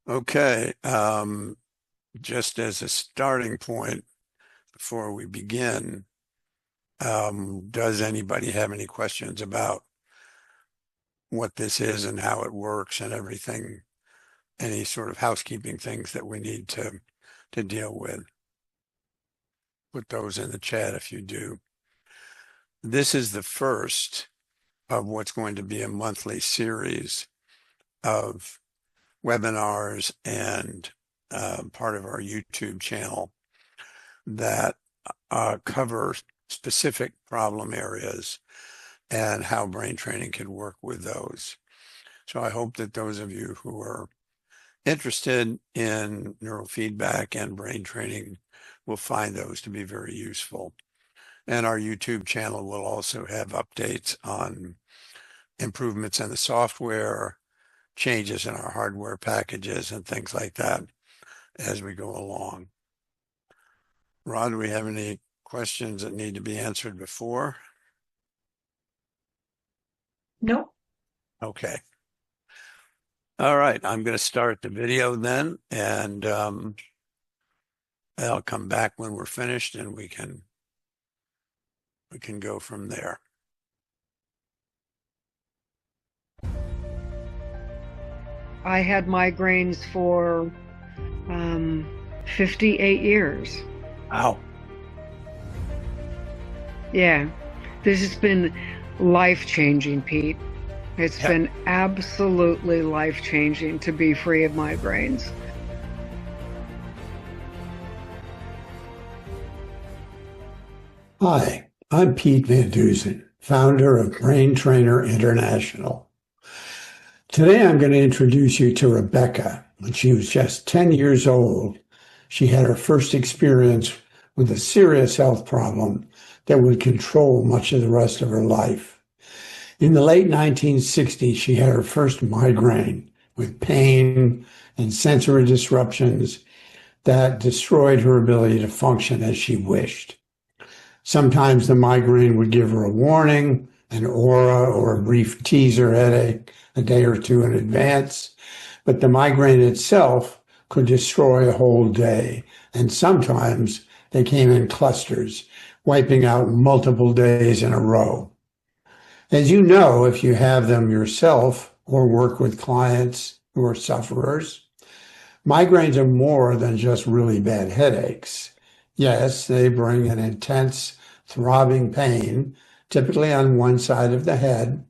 Okay, just as a starting point before we begin, does anybody have any questions about what this is and how it works and everything? Any sort of housekeeping things that we need to deal with? Put those in the chat if you do. This is the first of what's going to be a monthly series of webinars and part of our YouTube channel that cover specific problem areas and how brain training can work with those. So I hope that those of you who are interested in neurofeedback and brain training will find those to be very useful. And our YouTube channel will also have updates on improvements in the software, changes in our hardware packages, and things like that as we go along. Rod, do we have any questions that need to be answered before? No. Okay. All right, I'm going to start the video then, and I'll come back when we're finished, and we can go from there. I had migraines for 58 years. Wow. Yeah. This has been life-changing, Pete. It's been absolutely life-changing to be free of migraines. Hi, I'm Pete Van Deusen, founder of Brain Trainer International. Today I'm going to introduce you to Rebecca. When she was just 10 years old, she had her first experience with a serious health problem that would control much of the rest of her life. In the late 1960s, she had her first migraine with pain and sensory disruptions that destroyed her ability to function as she wished. Sometimes the migraine would give her a warning, an aura, or a brief teaser headache a day or two in advance, but the migraine itself could destroy a whole day, and sometimes they came in clusters, wiping out multiple days in a row. As you know, if you have them yourself or work with clients who are sufferers, migraines are more than just really bad headaches. Yes, they bring an intense, throbbing pain, typically on one side of the head,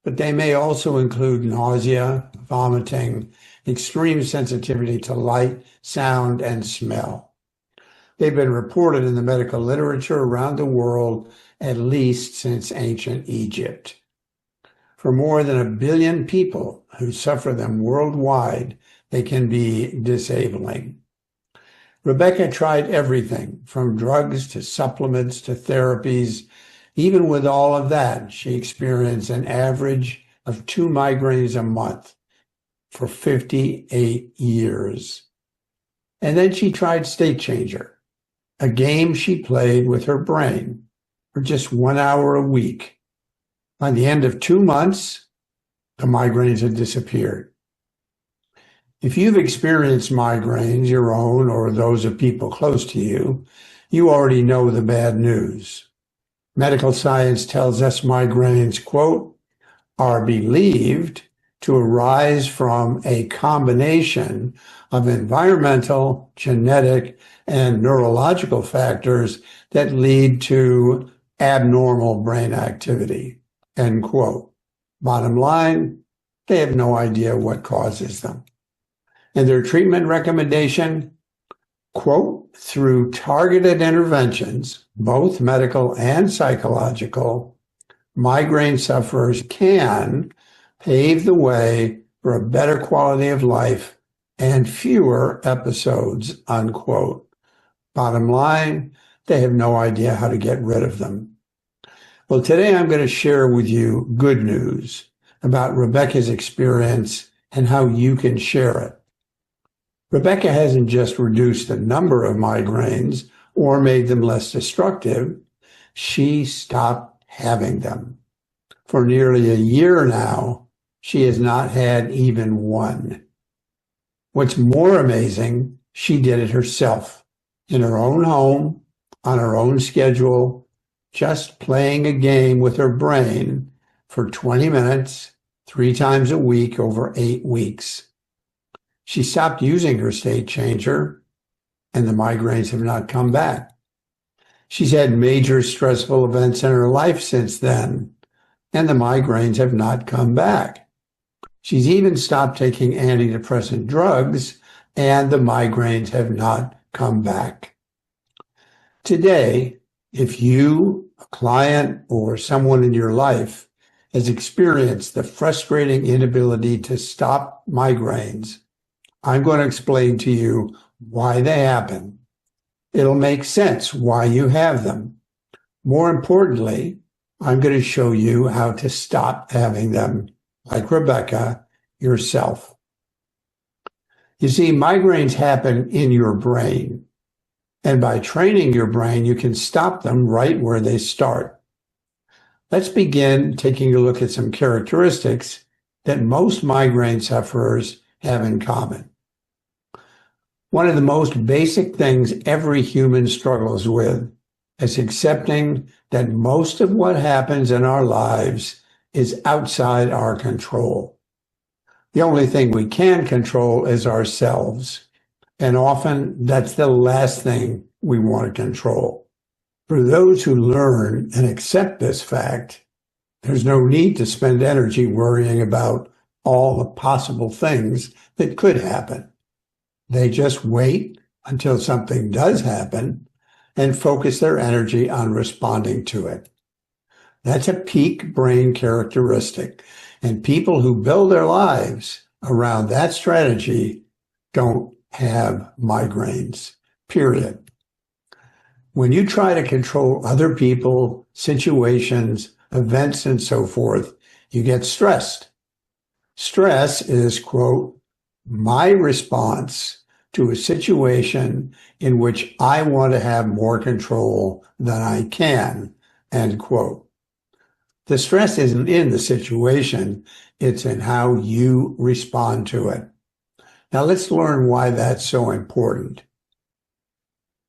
but they may also include nausea, vomiting, extreme sensitivity to light, sound, and smell. They've been reported in the medical literature around the world at least since ancient Egypt. For more than 1 billion people who suffer them worldwide, they can be disabling. Rebecca tried everything from drugs to supplements to therapies. Even with all of that, she experienced an average of 2 migraines a month for 58 years. And then she tried State Changer, a game she played with her brain for just 1 hour a week. By the end of 2 months, the migraines had disappeared. If you've experienced migraines, your own or those of people close to you, you already know the bad news. Medical science tells us migraines, quote, are believed to arise from a combination of environmental, genetic, and neurological factors that lead to abnormal brain activity, end quote. Bottom line, they have no idea what causes them. And their treatment recommendation, quote, through targeted interventions, both medical and psychological, migraine sufferers can pave the way for a better quality of life and fewer episodes, unquote. Bottom line, they have no idea how to get rid of them. Well, today I'm going to share with you good news about Rebecca's experience and how you can share it. Rebecca hasn't just reduced the number of migraines or made them less destructive. She stopped having them. For nearly a year now, she has not had even one. What's more amazing, she did it herself, in her own home, on her own schedule, just playing a game with her brain for 20 minutes, 3 times a week over 8 weeks. She stopped using her state changer, and the migraines have not come back. She's had major stressful events in her life since then, and the migraines have not come back. She's even stopped taking antidepressant drugs, and the migraines have not come back. Today, if you, a client, or someone in your life has experienced the frustrating inability to stop migraines, I'm going to explain to you why they happen. It'll make sense why you have them. More importantly, I'm going to show you how to stop having them, like Rebecca, yourself. You see, migraines happen in your brain, and by training your brain, you can stop them right where they start. Let's begin taking a look at some characteristics that most migraine sufferers have in common. One of the most basic things every human struggles with is accepting that most of what happens in our lives is outside our control. The only thing we can control is ourselves, and often that's the last thing we want to control. For those who learn and accept this fact, there's no need to spend energy worrying about all the possible things that could happen. They just wait until something does happen and focus their energy on responding to it. That's a peak brain characteristic, and people who build their lives around that strategy don't have migraines, period. When you try to control other people, situations, events, and so forth, you get stressed. Stress is, quote, my response to a situation in which I want to have more control than I can, end quote. The stress isn't in the situation, it's in how you respond to it. Now let's learn why that's so important.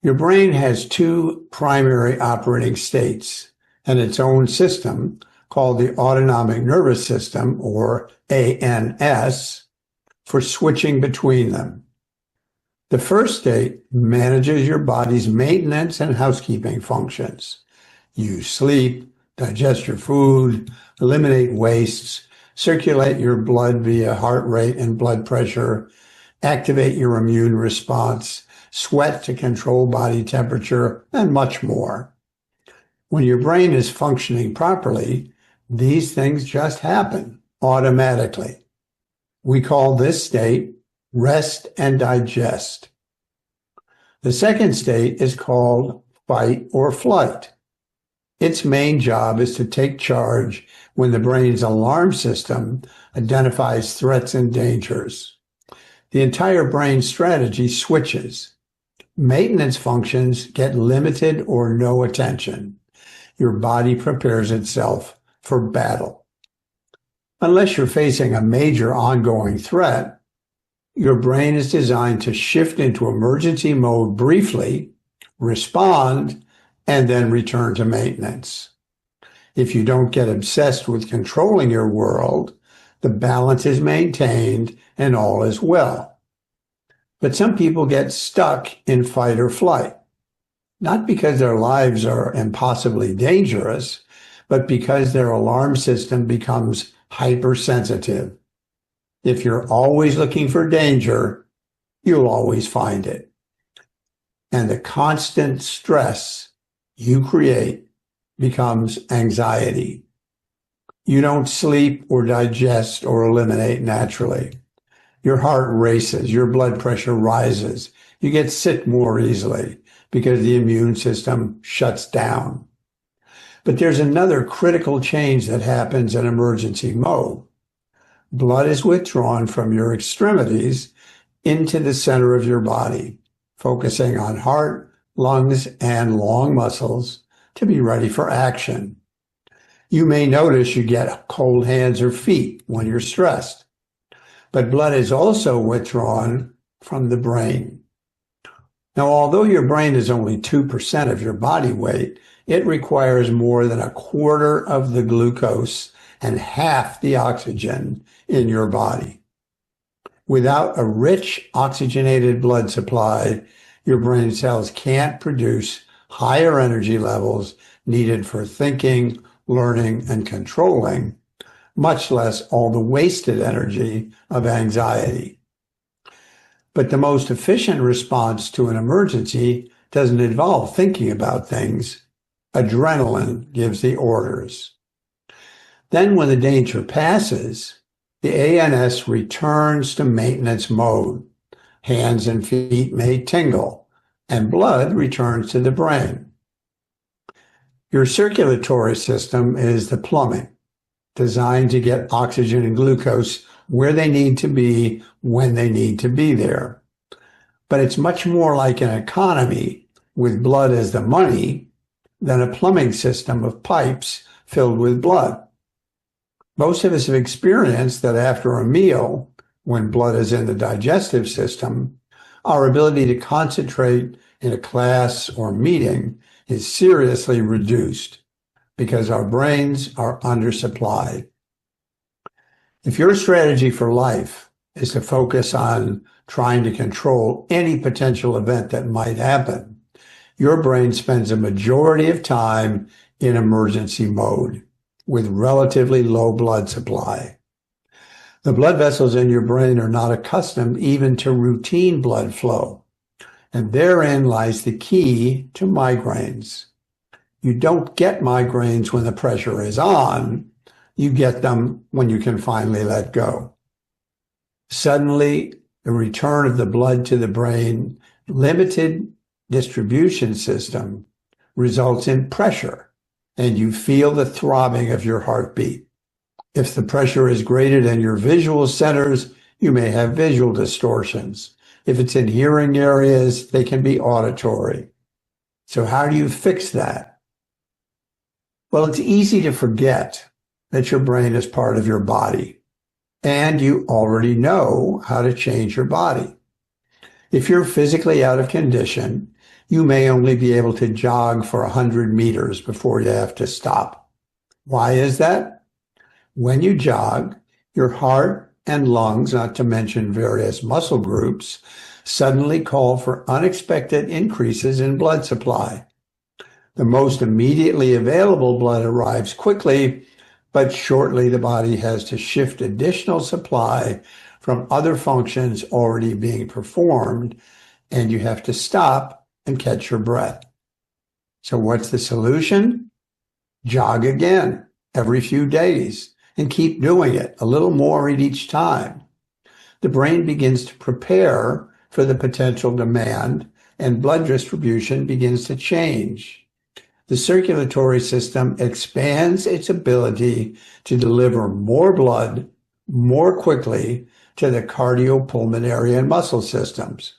Your brain has two primary operating states and its own system called the autonomic nervous system, or ANS, for switching between them. The first state manages your body's maintenance and housekeeping functions. You sleep, digest your food, eliminate wastes, circulate your blood via heart rate and blood pressure, activate your immune response, sweat to control body temperature, and much more. When your brain is functioning properly, these things just happen automatically. We call this state rest and digest. The second state is called fight or flight. Its main job is to take charge when the brain's alarm system identifies threats and dangers. The entire brain strategy switches. Maintenance functions get limited or no attention. Your body prepares itself for battle. Unless you're facing a major ongoing threat, your brain is designed to shift into emergency mode briefly, respond, and then return to maintenance. If you don't get obsessed with controlling your world, the balance is maintained and all is well. But some people get stuck in fight or flight, not because their lives are impossibly dangerous, but because their alarm system becomes hypersensitive. If you're always looking for danger, you'll always find it. And the constant stress you create becomes anxiety. You don't sleep or digest or eliminate naturally. Your heart races, your blood pressure rises. You get sick more easily because the immune system shuts down. But there's another critical change that happens in emergency mode. Blood is withdrawn from your extremities into the center of your body, focusing on heart, lungs, and long muscles to be ready for action. You may notice you get cold hands or feet when you're stressed. but blood is also withdrawn from the brain. Now, although your brain is only 2% of your body weight, it requires more than a quarter of the glucose and half the oxygen in your body. Without a rich oxygenated blood supply, your brain cells can't produce higher energy levels needed for thinking, learning, and controlling, much less all the wasted energy of anxiety. But the most efficient response to an emergency doesn't involve thinking about things. Adrenaline gives the orders. Then when the danger passes, the ANS returns to maintenance mode. Hands and feet may tingle, and blood returns to the brain. Your circulatory system is the plumbing, designed to get oxygen and glucose where they need to be when they need to be there. But it's much more like an economy with blood as the money than a plumbing system of pipes filled with blood. Most of us have experienced that after a meal, when blood is in the digestive system, our ability to concentrate in a class or meeting is seriously reduced because our brains are undersupplied. If your strategy for life is to focus on trying to control any potential event that might happen, your brain spends a majority of time in emergency mode with relatively low blood supply. The blood vessels in your brain are not accustomed even to routine blood flow, and therein lies the key to migraines. You don't get migraines when the pressure is on. You get them when you can finally let go. Suddenly, the return of the blood to the brain, limited distribution system, results in pressure, and you feel the throbbing of your heartbeat. If the pressure is greater than your visual centers, you may have visual distortions. If it's in hearing areas, they can be auditory. So how do you fix that? Well, it's easy to forget that your brain is part of your body, and you already know how to change your body. If you're physically out of condition, you may only be able to jog for 100 meters before you have to stop. Why is that? When you jog, your heart and lungs, not to mention various muscle groups, suddenly call for unexpected increases in blood supply. The most immediately available blood arrives quickly, but shortly the body has to shift additional supply from other functions already being performed, and you have to stop and catch your breath. So what's the solution? Jog again every few days and keep doing it a little more at each time. The brain begins to prepare for the potential demand, and blood distribution begins to change. The circulatory system expands its ability to deliver more blood more quickly to the cardiopulmonary and muscle systems.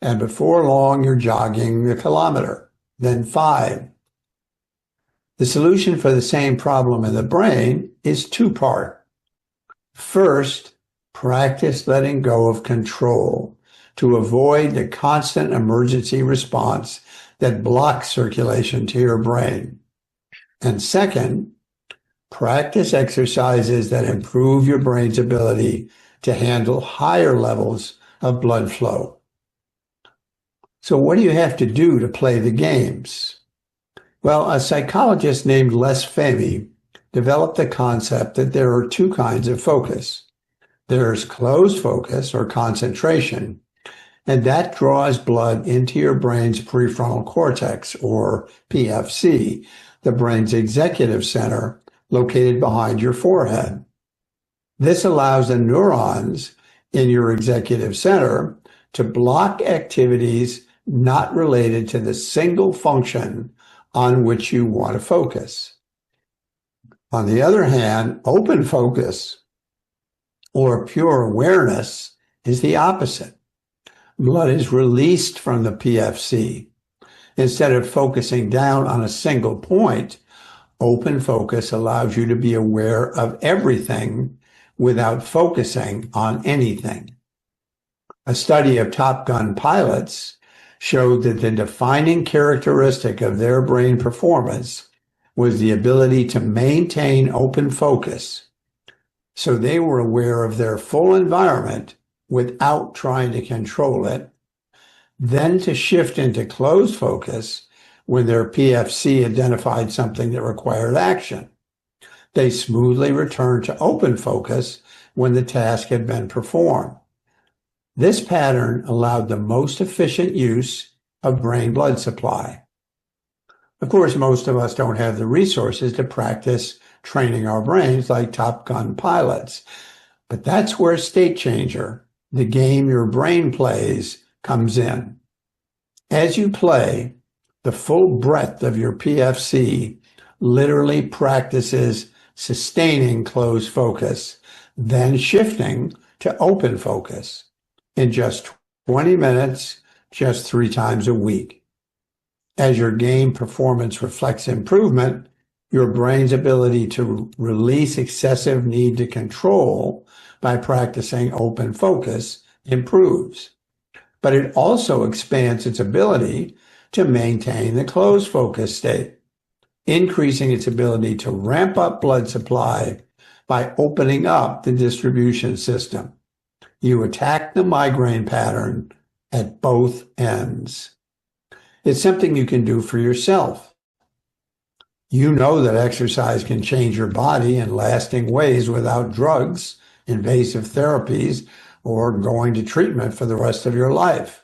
And before long, you're jogging a kilometer, then 5. The solution for the same problem in the brain is two-part. First, practice letting go of control to avoid the constant emergency response that blocks circulation to your brain. And second, practice exercises that improve your brain's ability to handle higher levels of blood flow. So what do you have to do to play the games? Well, a psychologist named Les Fehmy developed the concept that there are two kinds of focus. There's closed focus or concentration, and that draws blood into your brain's prefrontal cortex, or PFC, the brain's executive center located behind your forehead. This allows the neurons in your executive center to block activities not related to the single function on which you want to focus. On the other hand, open focus, or pure awareness, is the opposite. Blood is released from the PFC. Instead of focusing down on a single point, open focus allows you to be aware of everything without focusing on anything. A study of Top Gun pilots showed that the defining characteristic of their brain performance was the ability to maintain open focus. So they were aware of their full environment without trying to control it, then to shift into closed focus when their PFC identified something that required action. They smoothly returned to open focus when the task had been performed. This pattern allowed the most efficient use of brain blood supply. Of course, most of us don't have the resources to practice training our brains like Top Gun pilots, but that's where State Changer, the game your brain plays, comes in. As you play, the full breadth of your PFC literally practices sustaining closed focus, then shifting to open focus in just 20 minutes, just 3 times a week. As your game performance reflects improvement, your brain's ability to release excessive need to control by practicing open focus improves. But it also expands its ability to maintain the closed focus state, increasing its ability to ramp up blood supply by opening up the distribution system. You attack the migraine pattern at both ends. It's something you can do for yourself. You know that exercise can change your body in lasting ways without drugs, invasive therapies, or going to treatment for the rest of your life.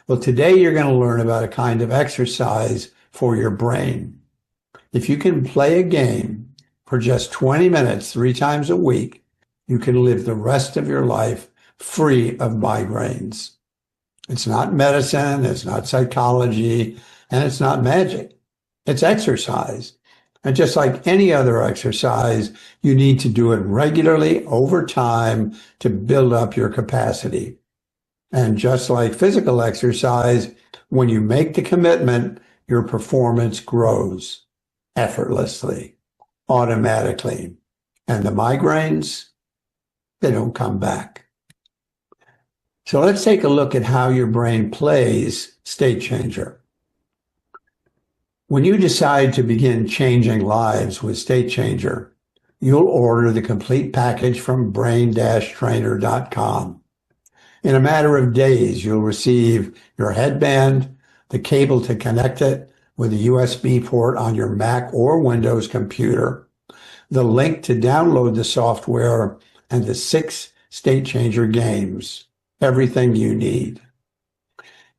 Well, today you're going to learn about a kind of exercise for your brain. If you can play a game for just 20 minutes 3 times a week, you can live the rest of your life free of migraines. It's not medicine, it's not psychology, and it's not magic. It's exercise. And just like any other exercise, you need to do it regularly over time to build up your capacity. And just like physical exercise, when you make the commitment, your performance grows effortlessly, automatically. And the migraines, they don't come back. So let's take a look at how your brain plays State Changer. When you decide to begin changing lives with State Changer, you'll order the complete package from brain-trainer.com. In a matter of days, you'll receive your headband, the cable to connect it with a USB port on your Mac or Windows computer, the link to download the software, and the 6 State Changer games. Everything you need.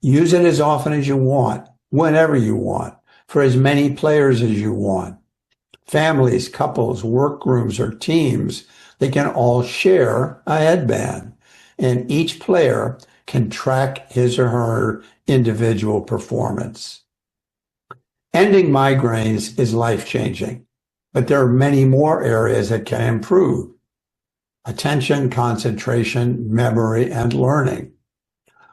Use it as often as you want, whenever you want, for as many players as you want. Families, couples, workrooms, or teams, they can all share a headband, and each player can track his or her individual performance. Ending migraines is life-changing, but there are many more areas that can improve. Attention, concentration, memory, and learning.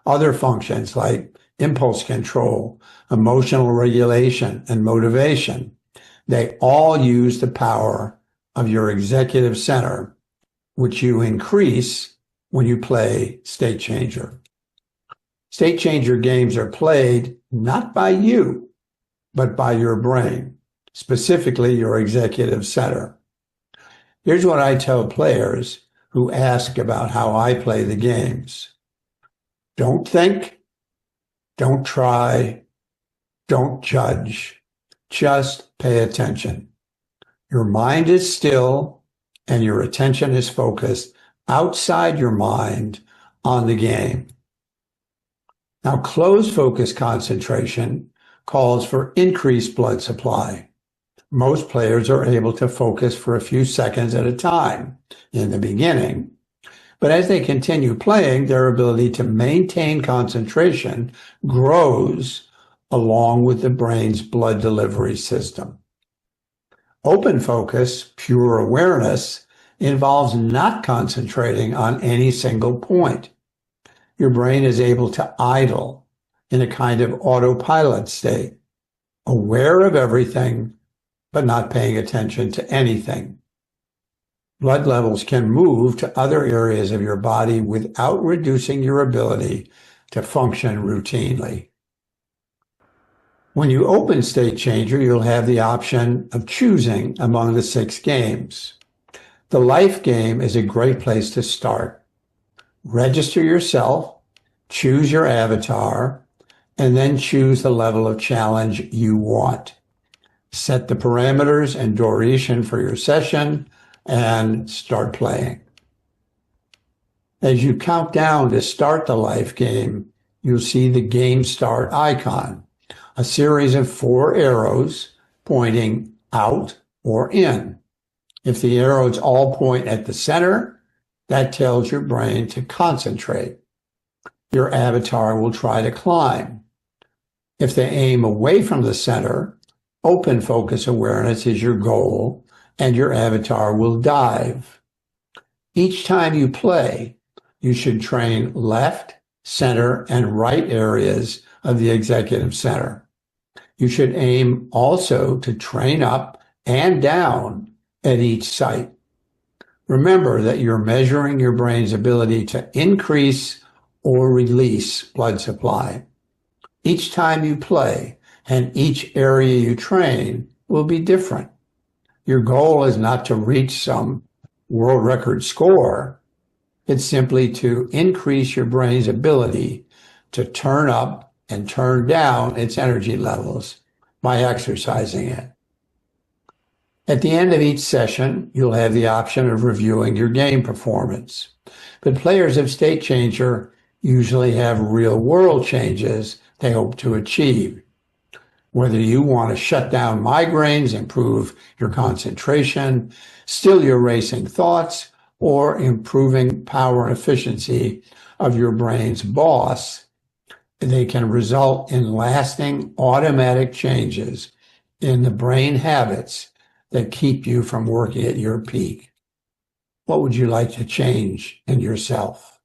Other functions like impulse control, emotional regulation, and motivation, they all use the power of your executive center, which you increase when you play State Changer. State Changer games are played not by you, but by your brain, specifically your executive center. Here's what I tell players who ask about how I play the games. Don't think, don't try, don't judge. Just pay attention. Your mind is still and your attention is focused outside your mind on the game. Now, closed focus concentration calls for increased blood supply. Most players are able to focus for a few seconds at a time in the beginning, but as they continue playing, their ability to maintain concentration grows along with the brain's blood delivery system. Open focus, pure awareness, involves not concentrating on any single point. Your brain is able to idle in a kind of autopilot state, aware of everything, but not paying attention to anything. blood levels can move to other areas of your body without reducing your ability to function routinely. When you open State Changer, you'll have the option of choosing among the 6 games. The life game is a great place to start. Register yourself, choose your avatar, and then choose the level of challenge you want. Set the parameters and duration for your session and start playing. As you count down to start the life game, you'll see the game start icon, a series of 4 arrows pointing out or in. If the arrows all point at the center, that tells your brain to concentrate. Your avatar will try to climb. If they aim away from the center, open focus awareness is your goal, and your avatar will dive. Each time you play, you should train left, center, and right areas of the executive center. You should aim also to train up and down at each site. Remember that you're measuring your brain's ability to increase or release blood supply. Each time you play and each area you train will be different. Your goal is not to reach some world record score. It's simply to increase your brain's ability to turn up and turn down its energy levels by exercising it. At the end of each session, you'll have the option of reviewing your game performance. But players of State Changer usually have real-world changes they hope to achieve. Whether you want to shut down migraines, improve your concentration, still your racing thoughts, or improving power and efficiency of your brain's boss, they can result in lasting automatic changes in the brain habits that keep you from working at your peak. What would you like to change in yourself?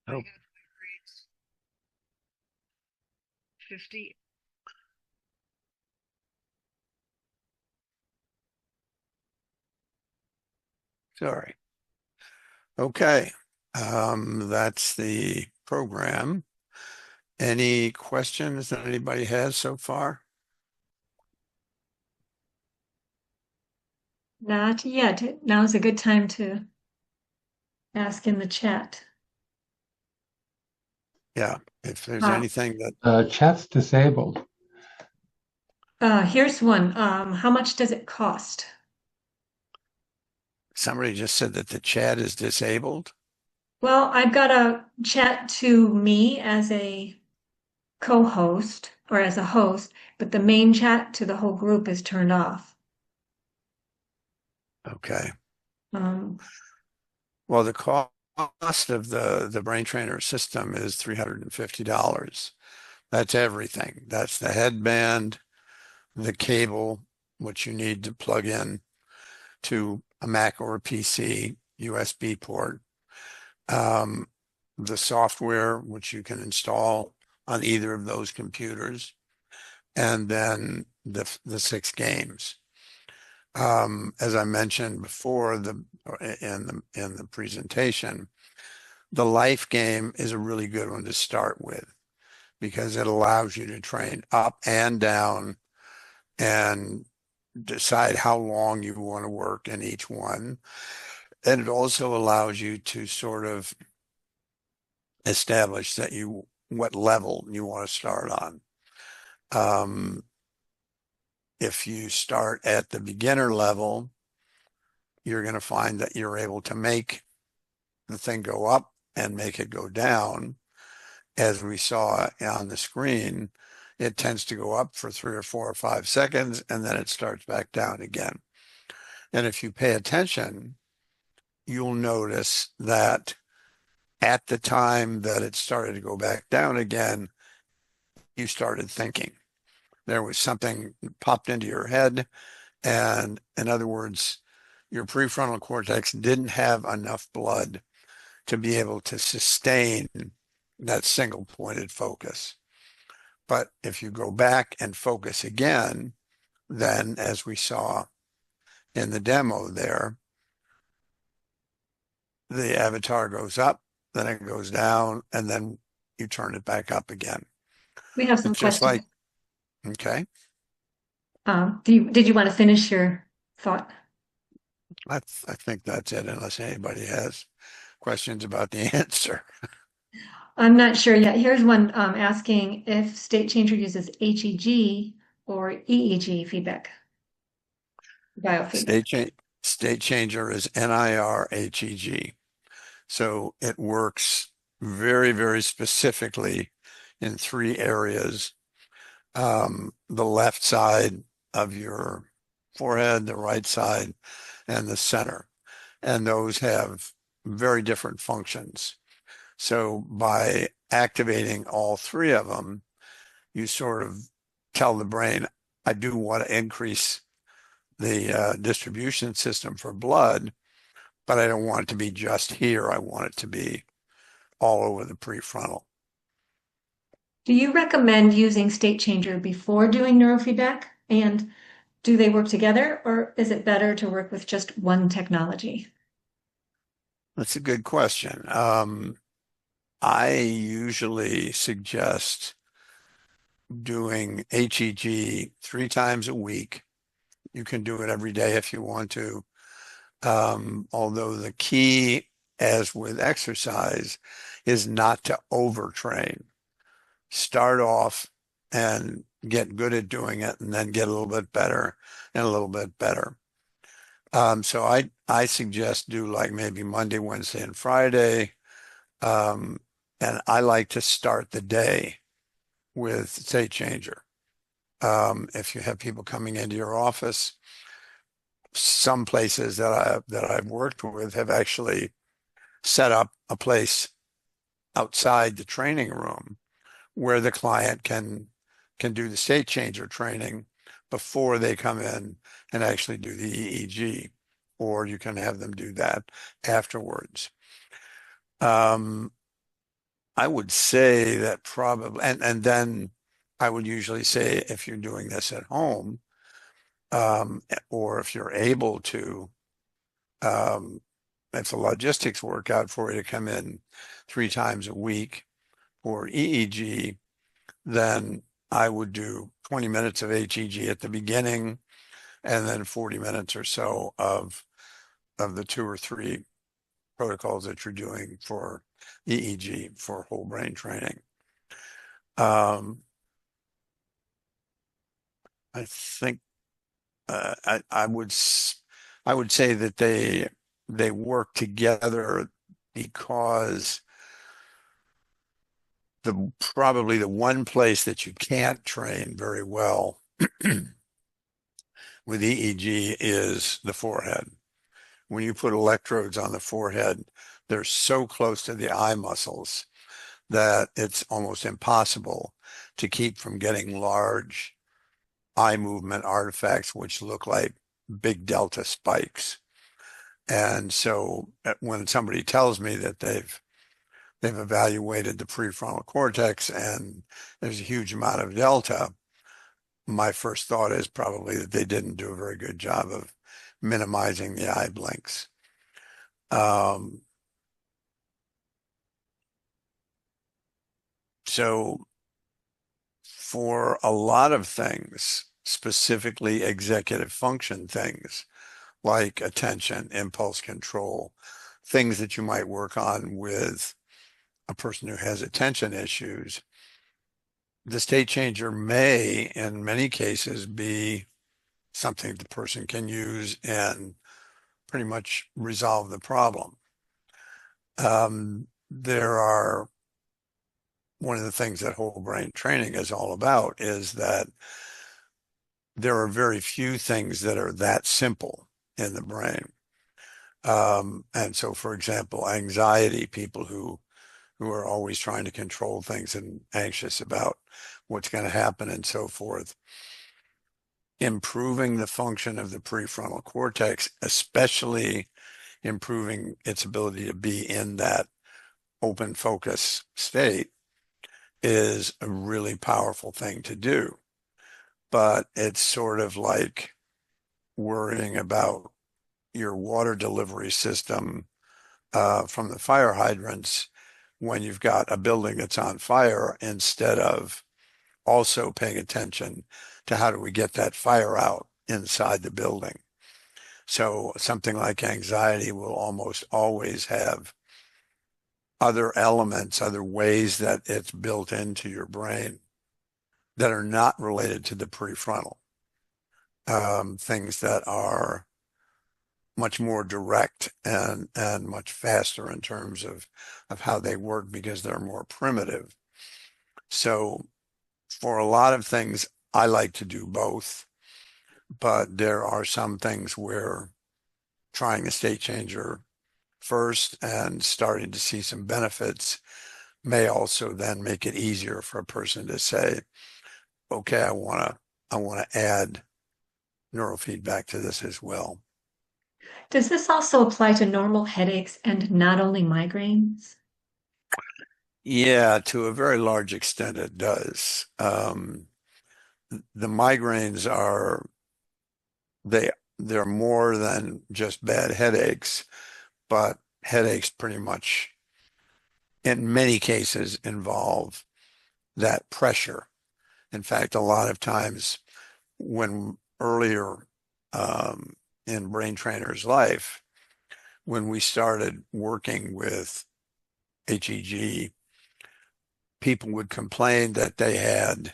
Oh, 50. sorry. Okay. That's the program. Any questions that anybody has so far? Not yet. Now's a good time to ask in the chat. Yeah. If there's Uh, anything that Chat's disabled. Here's one. How much does it cost? somebody just said that the chat is disabled. Well, I've got a chat to me as a co-host or as a host, but the main chat to the whole group is turned off. Okay. Um, Well, the cost of the brain trainer system is $350. That's everything. That's the headband, the cable, which you need to plug in to a Mac or a PC, USB port, um, the software, which you can install on either of those computers, and then the 6 games. As I mentioned before, in the presentation, the life game is a really good one to start with because it allows you to train up and down and decide how long you want to work in each one. And it also allows you to sort of establish what level you want to start on. If you start at the beginner level, you're going to find that you're able to make the thing go up and make it go down. As we saw on the screen, it tends to go up for 3 or 4 or 5 seconds, and then it starts back down again. And if you pay attention, you'll notice that at the time that it started to go back down again, you started thinking. There was something popped into your head, and in other words, your prefrontal cortex didn't have enough blood to be able to sustain that single pointed focus. But if you go back and focus again, then as we saw in the demo there, the avatar goes up, then it goes down, and then you turn it back up again. We have some It's just questions. like, okay, Did you want to finish your thought? I think that's it, unless anybody has questions about the answer. I'm not sure yet. Here's one asking if state changer uses HEG or EEG feedback, biofeedback. State, cha state changer is NIRHEG. So it works very, very specifically in three areas. The left side of your forehead, the right side, and the center. And those have very different functions. So by activating all three of them, you sort of tell the brain, I do want to increase the distribution system for blood, but I don't want it to be just here. I want it to be all over the prefrontal. Do you recommend using state changer before doing neurofeedback? And do they work together, or is it better to work with just one technology? That's a good question. I usually suggest doing HEG 3 times a week. You can do it every day if you want to. Although the key, as with exercise, is not to overtrain. Start off and get good at doing it, and then get a little bit better and a little bit better. So I suggest do like maybe Monday, Wednesday, and Friday. And I like to start the day with State Changer. If you have people coming into your office, some places that I've worked with have actually set up a place outside the training room where the client can do the State Changer training before they come in and actually do the EEG, or you can have them do that afterwards. I would say that probably, and then I would usually say if you're doing this at home, or if you're able to, um, if the logistics work out for you to come in 3 times a week for EEG, then I would do 20 minutes of HEG at the beginning, and then 40 minutes or so of the 2 or 3 protocols that you're doing for EEG for whole brain training. I think I would say that they work together because probably the one place that you can't train very well with EEG is the forehead. When you put electrodes on the forehead, they're so close to the eye muscles that it's almost impossible to keep from getting large eye movement artifacts, which look like big delta spikes. And so when somebody tells me that they've evaluated the prefrontal cortex and there's a huge amount of delta, my first thought is probably that they didn't do a very good job of minimizing the eye blinks. So for a lot of things, specifically executive function things like attention, impulse control, things that you might work on with a person who has attention issues, the state changer may, in many cases, be something the person can use and pretty much resolve the problem. There are one of the things that whole brain training is all about is that there are very few things that are that simple in the brain. And so, for example, anxiety, people who are always trying to control things and anxious about what's going to happen and so forth. Improving the function of the prefrontal cortex, especially improving its ability to be in that open focus state is a really powerful thing to do. But it's sort of like worrying about your water delivery system from the fire hydrants when you've got a building that's on fire, instead of also paying attention to how do we get that fire out inside the building. So something like anxiety will almost always have other elements, other ways that it's built into your brain that are not related to the prefrontal. Things that are much more direct and much faster in terms of how they work because they're more primitive. So for a lot of things, I like to do both, but there are some things where trying a state changer first and starting to see some benefits may also then make it easier for a person to say, okay, I want to add neurofeedback to this as well. Does this also apply to normal headaches and not only migraines? Yeah, to a very large extent it does. The migraines are they they're more than just bad headaches, but headaches pretty much in many cases involve that pressure. In fact, a lot of times when earlier in Brain Trainer's life, when we started working with HEG, people would complain that they had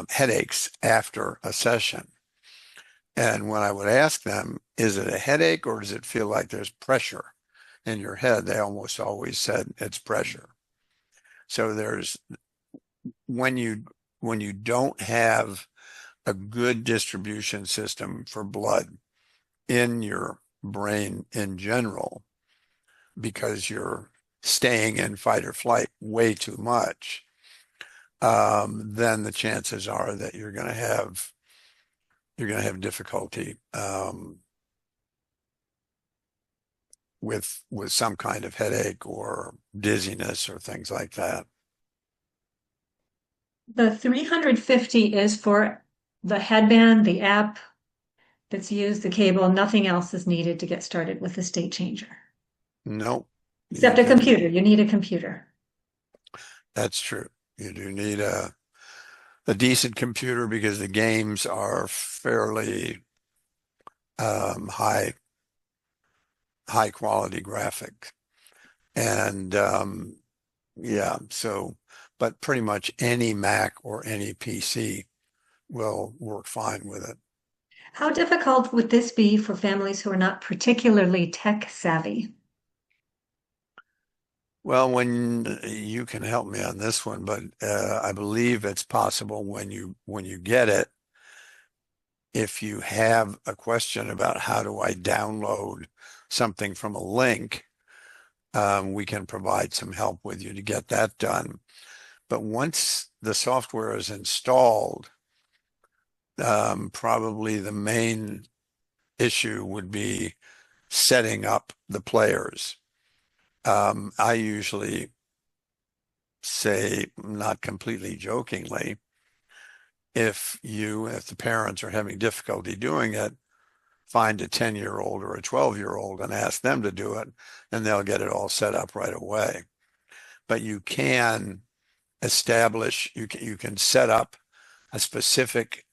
headaches after a session. And when I would ask them, is it a headache or does it feel like there's pressure in your head? They almost always said it's pressure. So there's when you don't have a good distribution system for blood in your brain in general, because you're staying in fight or flight way too much, then the chances are that you're going to have difficulty with some kind of headache or dizziness or things like that. The 350 is for the headband, the app that's used, the cable, nothing else is needed to get started with the state changer. Nope, you Except a can. computer. You need a computer. That's true. You do need a decent computer because the games are fairly high quality graphic. And yeah, so, but pretty much any Mac or any PC will work fine with it. How difficult would this be for families who are not particularly tech savvy? Well, when you can help me on this one, but I believe it's possible when you get it, if you have a question about how do I download something from a link, we can provide some help with you to get that done. But once the software is installed, probably the main issue would be setting up the players. I usually say, not completely jokingly, if the parents are having difficulty doing it, find a 10-year-old or a 12-year-old and ask them to do it, and they'll get it all set up right away. But you can you can set up a specific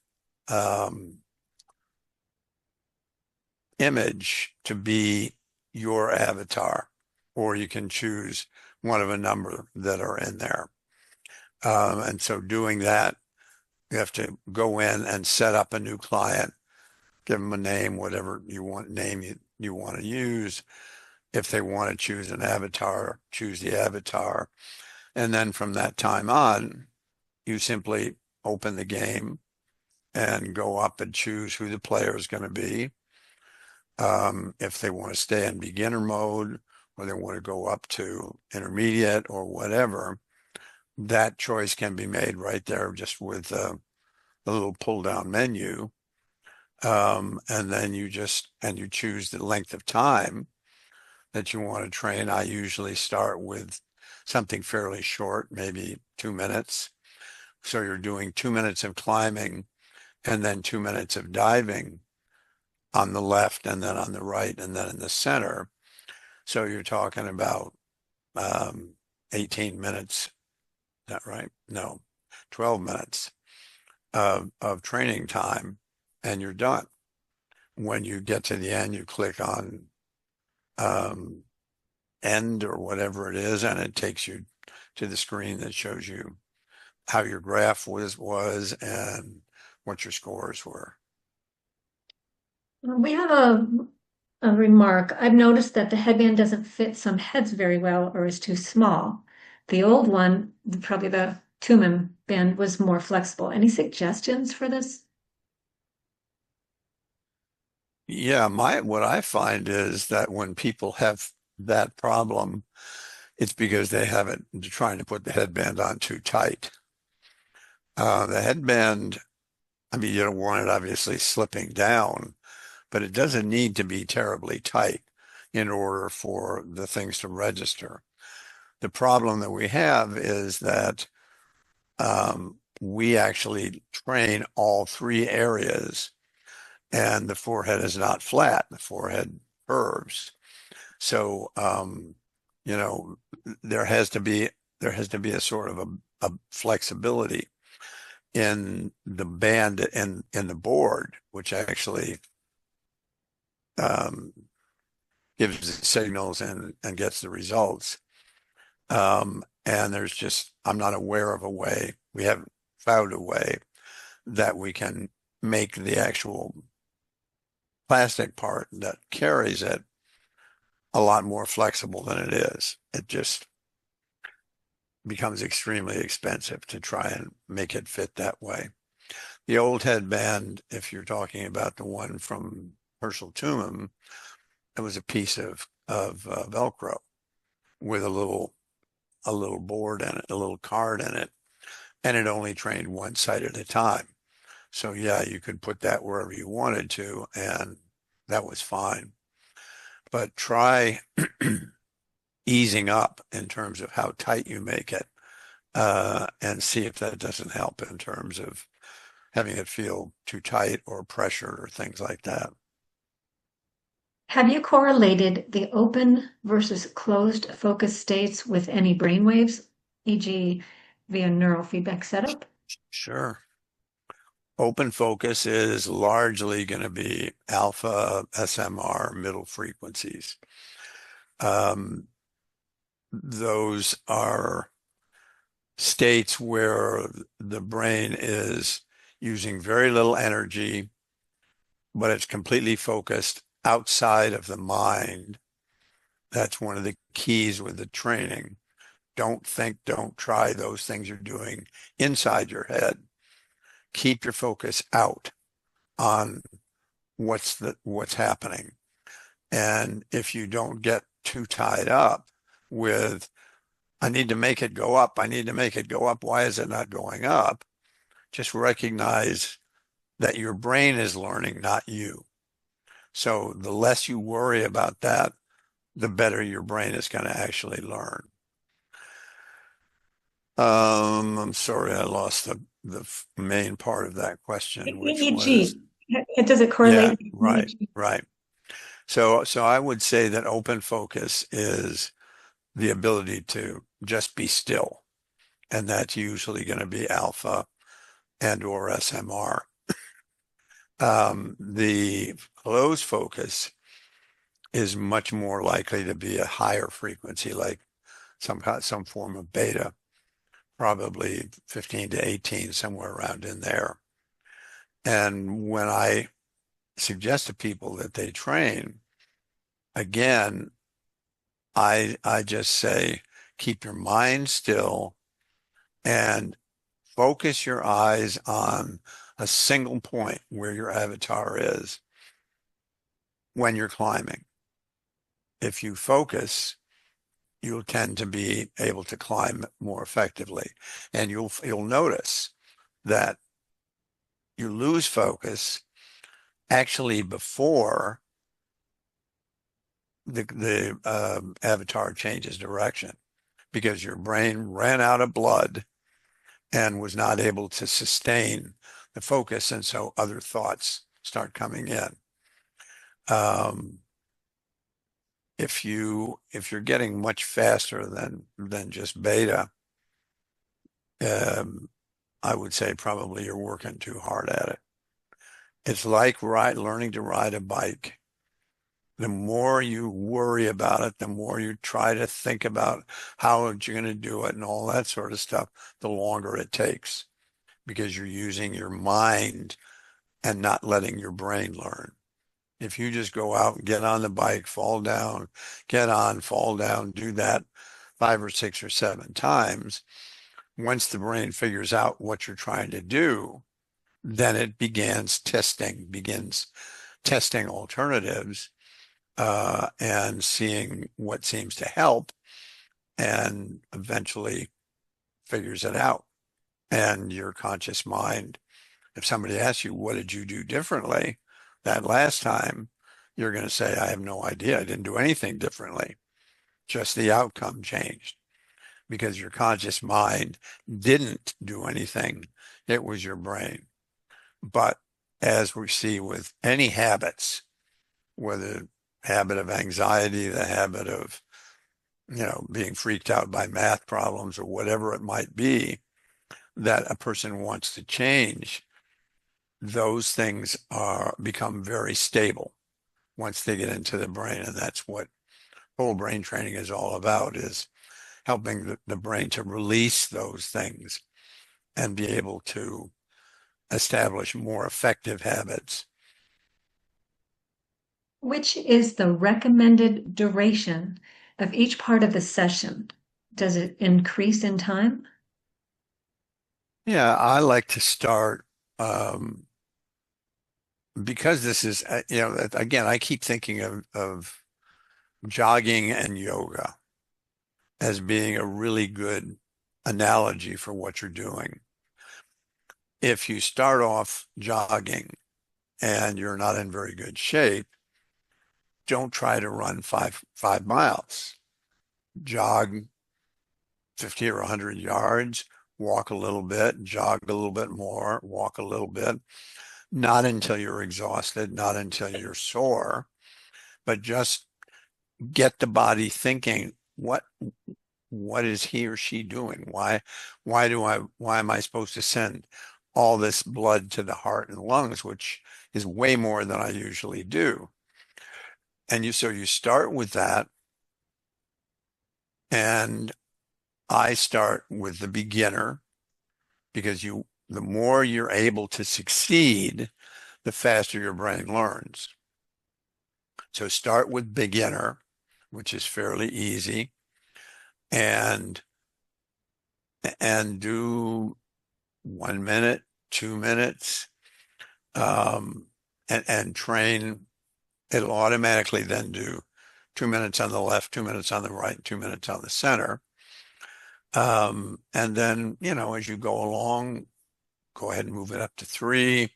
image to be your avatar, or you can choose one of a number that are in there. And so doing that, you have to go in and set up a new client, give them a name, whatever you want to use. If they want to choose an avatar, choose the avatar. And then from that time on, you simply open the game and go up and choose who the player is going to be. If they want to stay in beginner mode or they want to go up to intermediate or whatever, that choice can be made right there just with a little pull down menu. And then you choose the length of time that you want to train. I usually start with something fairly short, maybe 2 minutes. So you're doing 2 minutes of climbing and then 2 minutes of diving on the left and then on the right and then in the center. So you're talking about 18 minutes. Is that right? No, 12 minutes of training time and you're done. When you get to the end, you click on um, end or whatever it is, and it takes you to the screen that shows you how your graph was and what your scores were. We have a remark. I've noticed that the headband doesn't fit some heads very well or is too small. The old one, probably the Tumen band, was more flexible. Any suggestions for this? Yeah, what I find is that when people have that problem, it's because they haven't trying to put the headband on too tight. The headband, I mean, you don't want it obviously slipping down, but it doesn't need to be terribly tight in order for the things to register. The problem that we have is that we actually train all three areas, and the forehead is not flat. The forehead curves. So, you know, there has to be a sort of a flexibility in the band in the board, which actually um, gives the signals and gets the results. And I'm not aware of a way, we haven't found a way that we can make the actual plastic part that carries it a lot more flexible than it is. It just becomes extremely expensive to try and make it fit that way. The old headband, if you're talking about the one from Herschel Tumum, it was a piece of Velcro with a little board in it, a little card in it, and it only trained one side at a time. So yeah, you could put that wherever you wanted to, and that was fine. But try easing up in terms of how tight you make it, and see if that doesn't help in terms of having it feel too tight or pressured or things like that. Have you correlated the open versus closed focus states with any brainwaves, e.g., via neurofeedback setup? Sure. Open focus is largely going to be alpha, SMR, middle frequencies. Um, those are states where the brain is using very little energy, but it's completely focused outside of the mind. That's one of the keys with the training. Don't think, don't try those things you're doing inside your head. Keep your focus out on what's happening. And if you don't get too tied up with, I need to make it go up, I need to make it go up, why is it not going up? Just recognize that your brain is learning, not you. So the less you worry about that, the better your brain is going to actually learn. I'm sorry, I lost the main part of that question, which was, EEG. Does it yeah, correlate with right, EEG? right. So I would say that open focus is the ability to just be still, and that's usually going to be alpha and or SMR. The closed focus is much more likely to be a higher frequency, like some form of beta, probably 15 to 18, somewhere around in there. And when I suggest to people that they train, again, I just say, keep your mind still and focus your eyes on a single point where your avatar is when you're climbing. If you focus, you'll tend to be able to climb more effectively. And you'll notice that you lose focus actually before the avatar changes direction, because your brain ran out of blood and was not able to sustain the focus. And so other thoughts start coming in. Um, if you're getting much faster than just beta, um, I would say probably you're working too hard at it. It's like learning to ride a bike. The more you worry about it, the more you try to think about how you're going to do it and all that sort of stuff, the longer it takes because you're using your mind and not letting your brain learn. If you just go out and get on the bike, fall down, get on, fall down, do that 5 or 6 or 7 times, once the brain figures out what you're trying to do, then it begins testing alternatives and seeing what seems to help and eventually figures it out. And your conscious mind, if somebody asks you, what did you do differently that last time? You're going to say, I have no idea. I didn't do anything differently. Just the outcome changed because your conscious mind didn't do anything. It was your brain. But as we see with any habits, whether habit of anxiety, the habit of, being freaked out by math problems or whatever it might be that a person wants to change, those things become very stable once they get into the brain. And that's what whole brain training is all about, is helping the brain to release those things and be able to establish more effective habits. Which is the recommended duration of each part of the session? Does it increase in time? Yeah, I like to start because this is, again, I keep thinking of jogging and yoga as being a really good analogy for what you're doing. If you start off jogging and you're not in very good shape, don't try to run five miles. Jog 50 or 100 yards, walk a little bit, jog a little bit more, walk a little bit, not until you're exhausted, not until you're sore, but just get the body thinking, what is he or she doing? Why am I supposed to send all this blood to the heart and lungs, which is way more than I usually do? And so you start with that, and I start with the beginner because the more you're able to succeed, the faster your brain learns. So start with beginner, which is fairly easy, and do 1 minute, 2 minutes, and train. It'll automatically then do 2 minutes on the left, 2 minutes on the right, 2 minutes on the center. And then, as you go along, go ahead and move it up to 3.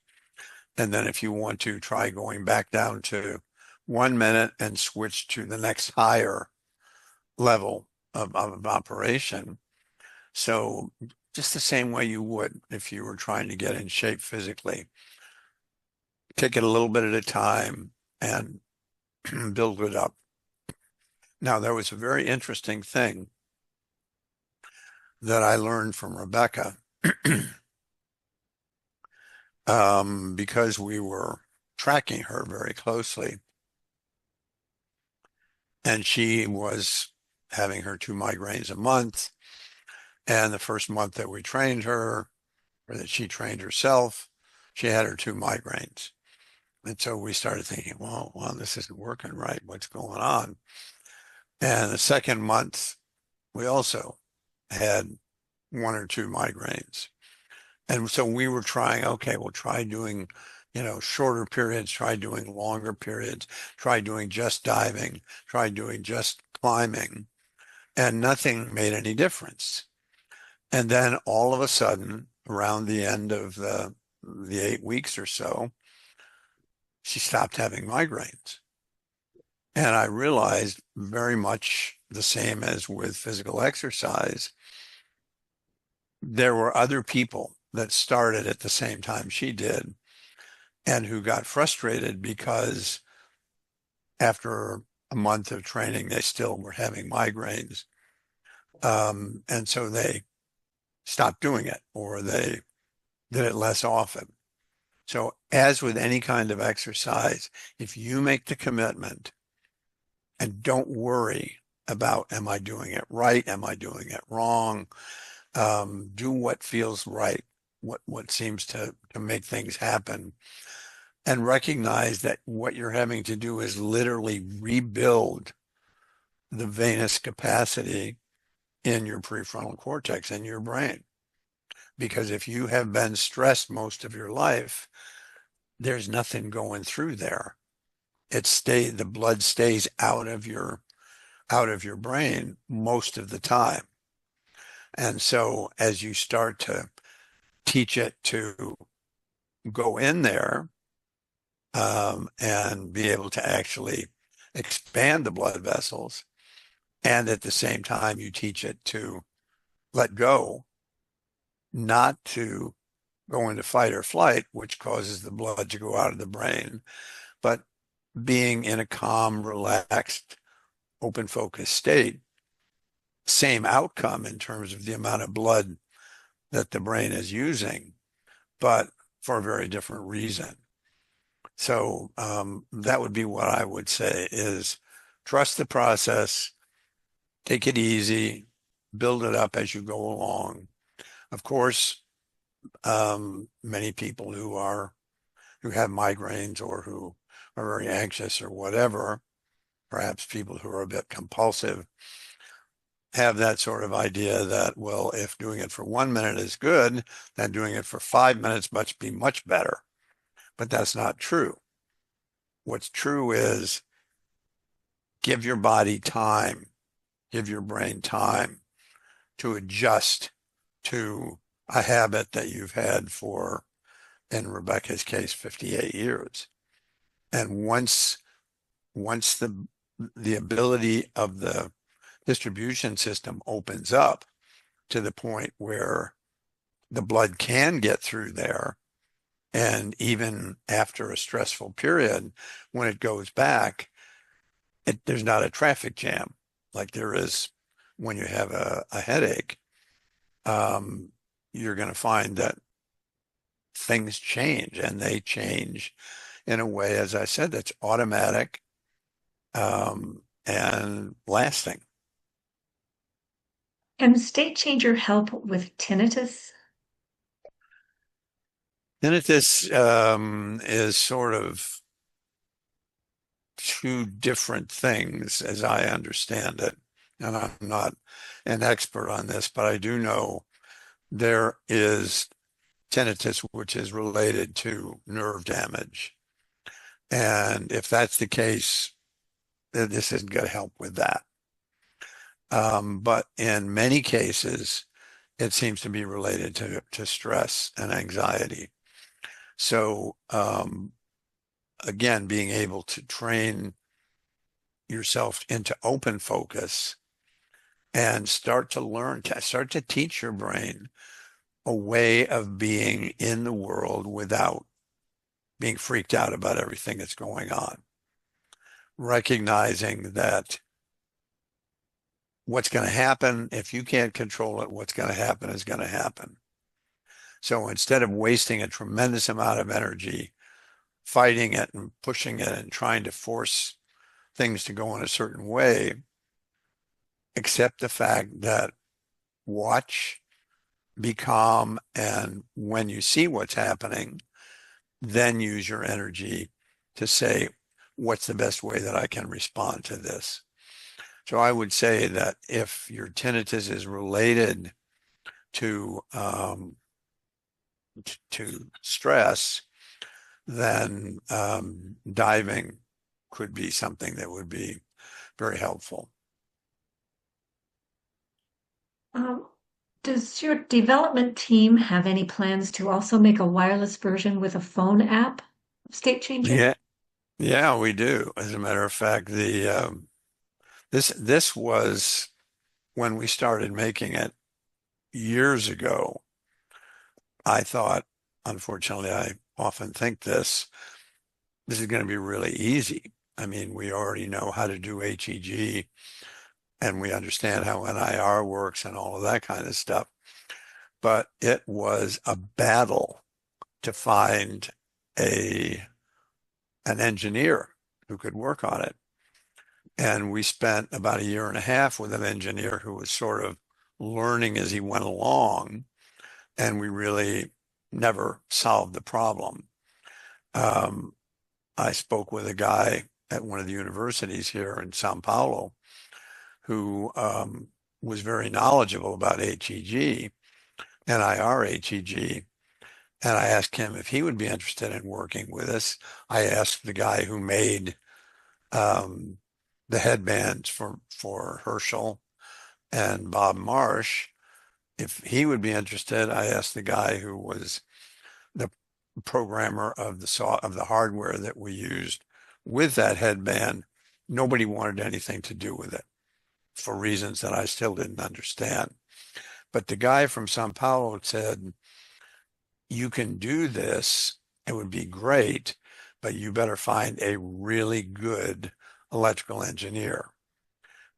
And then if you want to, try going back down to 1 minute and switch to the next higher level of operation. So just the same way you would if you were trying to get in shape physically. Take it a little bit at a time and build it up. Now, there was a very interesting thing that I learned from Rebecca because we were tracking her very closely. And she was having her 2 migraines a month. And the first month that we trained her, or that she trained herself, she had her 2 migraines. And so we started thinking, well, this isn't working right. What's going on? And the second month, we also had 1 or 2 migraines. And so we were trying, okay, we'll try doing, shorter periods, try doing longer periods, try doing just diving, try doing just climbing, and nothing made any difference. And then all of a sudden, around the end of the 8 weeks or so, she stopped having migraines. And I realized very much the same as with physical exercise, there were other people that started at the same time she did and who got frustrated because after a month of training, they still were having migraines. And so they stopped doing it or they did it less often. So as with any kind of exercise, if you make the commitment and don't worry about, am I doing it right? Am I doing it wrong? Do what feels right, what seems to make things happen, and recognize that what you're having to do is literally rebuild the venous capacity in your prefrontal cortex in your brain. Because if you have been stressed most of your life, there's nothing going through there. The blood stays out of your brain most of the time. And so as you start to teach it to go in there and be able to actually expand the blood vessels, and at the same time you teach it to let go, not to go into fight or flight, which causes the blood to go out of the brain, but being in a calm, relaxed, open focus state, same outcome in terms of the amount of blood that the brain is using, but for a very different reason. So that would be what I would say is trust the process, take it easy, build it up as you go along. Of course, many people who have migraines or who are very anxious or whatever, perhaps people who are a bit compulsive, have that sort of idea that, well, if doing it for 1 minute is good, then doing it for 5 minutes must be much better. But that's not true. What's true is give your body time, give your brain time to adjust to a habit that you've had for, in Rebecca's case, 58 years. And once the ability of the distribution system opens up to the point where the blood can get through there, and even after a stressful period, when it goes back, there's not a traffic jam like there is when you have a headache. You're going to find that things change, and they change in a way, as I said, that's automatic and lasting. Can the state changer help with tinnitus? Tinnitus is sort of two different things as I understand it. And I'm not an expert on this, but I do know there is tinnitus, which is related to nerve damage. And if that's the case, this isn't going to help with that. But in many cases, it seems to be related to stress and anxiety. So again, being able to train yourself into open focus and start to teach your brain a way of being in the world without being freaked out about everything that's going on. Recognizing that what's going to happen, if you can't control it, what's going to happen is going to happen. So instead of wasting a tremendous amount of energy fighting it and pushing it and trying to force things to go in a certain way, accept the fact that watch, be calm, and when you see what's happening, then use your energy to say, what's the best way that I can respond to this? So I would say that if your tinnitus is related to stress, then diving could be something that would be very helpful. Does your development team have any plans to also make a wireless version with a phone app of State Changer? Yeah, we do. As a matter of fact, This was when we started making it years ago. I thought, unfortunately, I often think this is going to be really easy. I mean, we already know how to do HEG and we understand how NIR works and all of that kind of stuff. But it was a battle to find a an engineer who could work on it. And we spent about a year and a half with an engineer who was sort of learning as he went along, and we really never solved the problem. Um, I spoke with a guy at one of the universities here in Sao Paulo who was very knowledgeable about HEG, NIR HEG, and I asked him if he would be interested in working with us. I asked the guy who made um, the headbands for Herschel and Bob Marsh if he would be interested. I asked the guy who was the programmer of the hardware that we used with that headband. Nobody wanted anything to do with it for reasons that I still didn't understand. But the guy from Sao Paulo said, you can do this. It would be great, but you better find a really good electrical engineer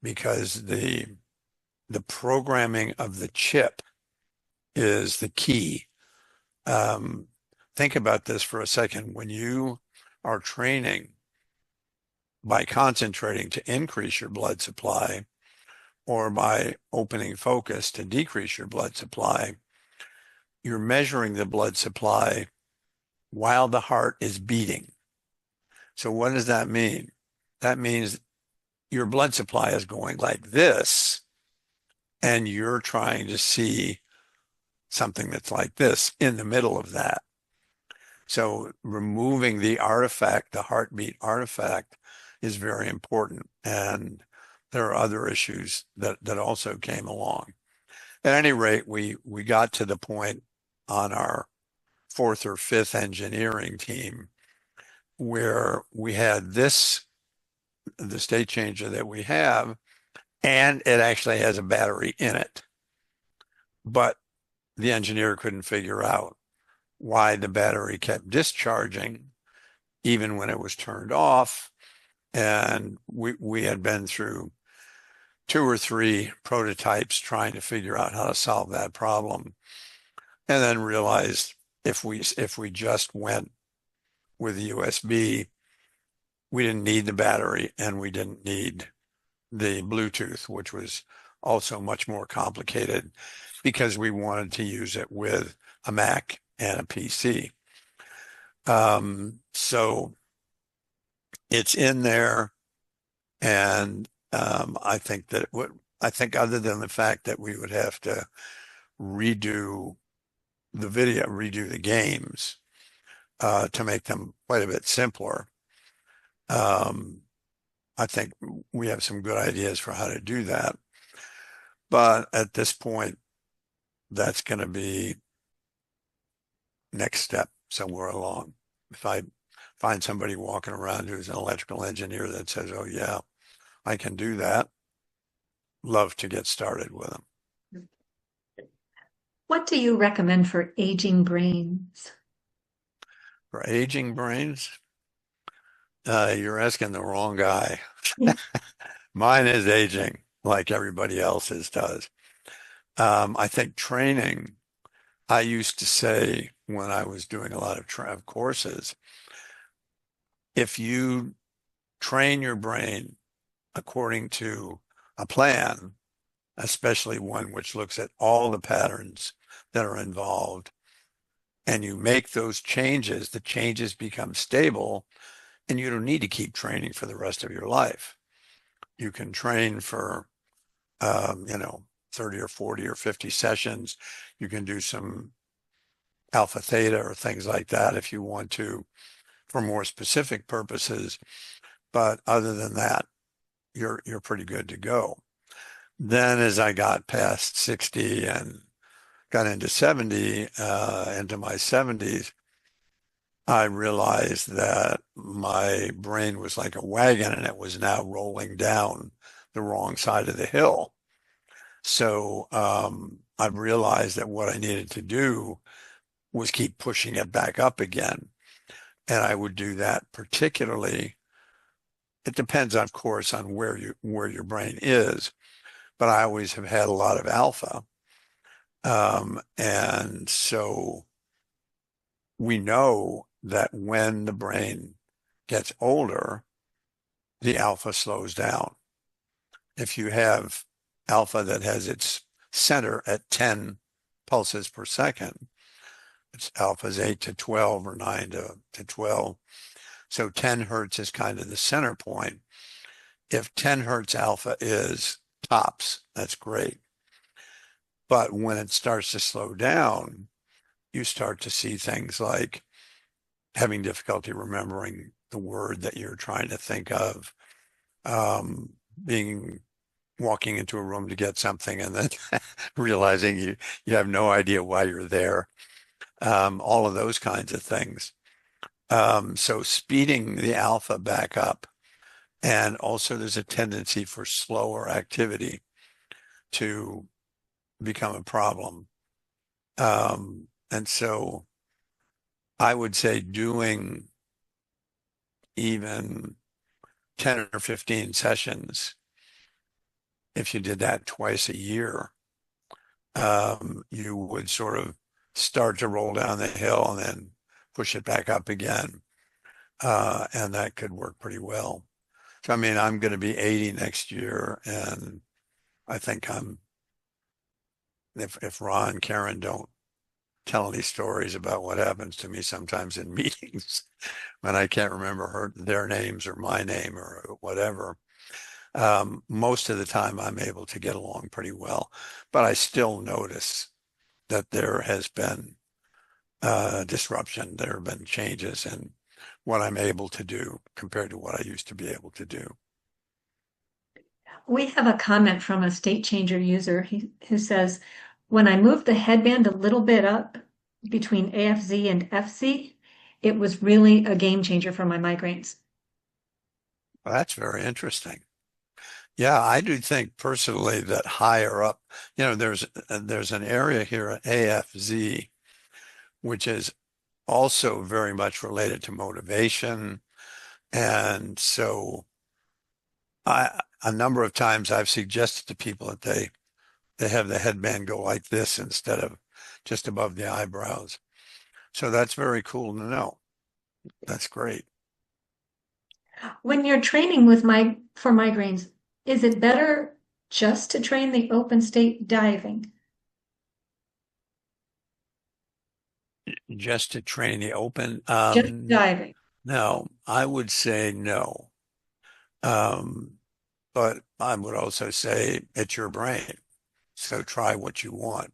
because the programming of the chip is the key. Um, think about this for a second. When you are training by concentrating to increase your blood supply or by opening focus to decrease your blood supply, you're measuring the blood supply while the heart is beating. So what does that mean? That means your blood supply is going like this, and you're trying to see something that's like this in the middle of that. So removing the artifact, the heartbeat artifact, is very important. And there are other issues that also came along. At any rate, we got to the point on our fourth or fifth engineering team where we had the state changer that we have, and it actually has a battery in it. But the engineer couldn't figure out why the battery kept discharging even when it was turned off. And we had been through two or three prototypes trying to figure out how to solve that problem, and then realized if we just went with the USB, we didn't need the battery and we didn't need the Bluetooth, which was also much more complicated because we wanted to use it with a Mac and a PC. So it's in there, and I think other than the fact that we would have to redo redo the games to make them quite a bit simpler. Um, I think we have some good ideas for how to do that. But at this point, that's going to be next step somewhere along. If I find somebody walking around who's an electrical engineer that says, oh, yeah, I can do that, love to get started with them. What do you recommend for aging brains? For aging brains, you're asking the wrong guy. Mine is aging like everybody else's does. I think training, I used to say when I was doing a lot of courses, if you train your brain according to a plan, especially one which looks at all the patterns that are involved, and you make those changes, the changes become stable, and you don't need to keep training for the rest of your life. You can train for, 30 or 40 or 50 sessions. You can do some alpha theta or things like that if you want to for more specific purposes. But other than that, you're pretty good to go. Then as I got past 60 and got into 70, into my 70s, I realized that my brain was like a wagon and it was now rolling down the the wrong side of the hill. So I've realized that what I needed to do was keep pushing it back up again. And I would do that particularly. It depends, of course, on where your brain is, but I always have had a lot of alpha. And so we know that when the brain gets older, the alpha slows down. If you have alpha that has its center at 10 pulses per second, it's alpha is 8 to 12 or 9 to 12. So 10 hertz is kind of the center point. If 10 hertz alpha is tops, that's great. But when it starts to slow down, you start to see things like having difficulty remembering the word that you're trying to think of, being walking into a room to get something and then realizing you have no idea why you're there. All of those kinds of things. So speeding the alpha back up, and also there's a tendency for slower activity to become a problem. And so I would say doing even 10 or 15 sessions, if you did that twice a year, you would sort of start to roll down the hill and then push it back up again. And that could work pretty well. So, I mean, I'm going to be 80 next year, and I think if Ron and Karen don't tell any stories about what happens to me sometimes in meetings when I can't remember their names or my name or whatever, most of the time I'm able to get along pretty well. But I still notice that there has been disruption. There have been changes in what I'm able to do compared to what I used to be able to do. We have a comment from a state changer user who says, when I moved the headband a little bit up between AFZ and FC, it was really a game changer for my migraines. Well, that's very interesting. Yeah, I do think personally that higher up, there's an area here at AFZ, which is also very much related to motivation. And so a number of times I've suggested to people that they have the headband go like this instead of just above the eyebrows. So that's very cool to know. That's great. When you're training for migraines, is it better just to train the open state diving? Just to train the open, Just diving. no, I would say no. But I would also say it's your brain. So try what you want.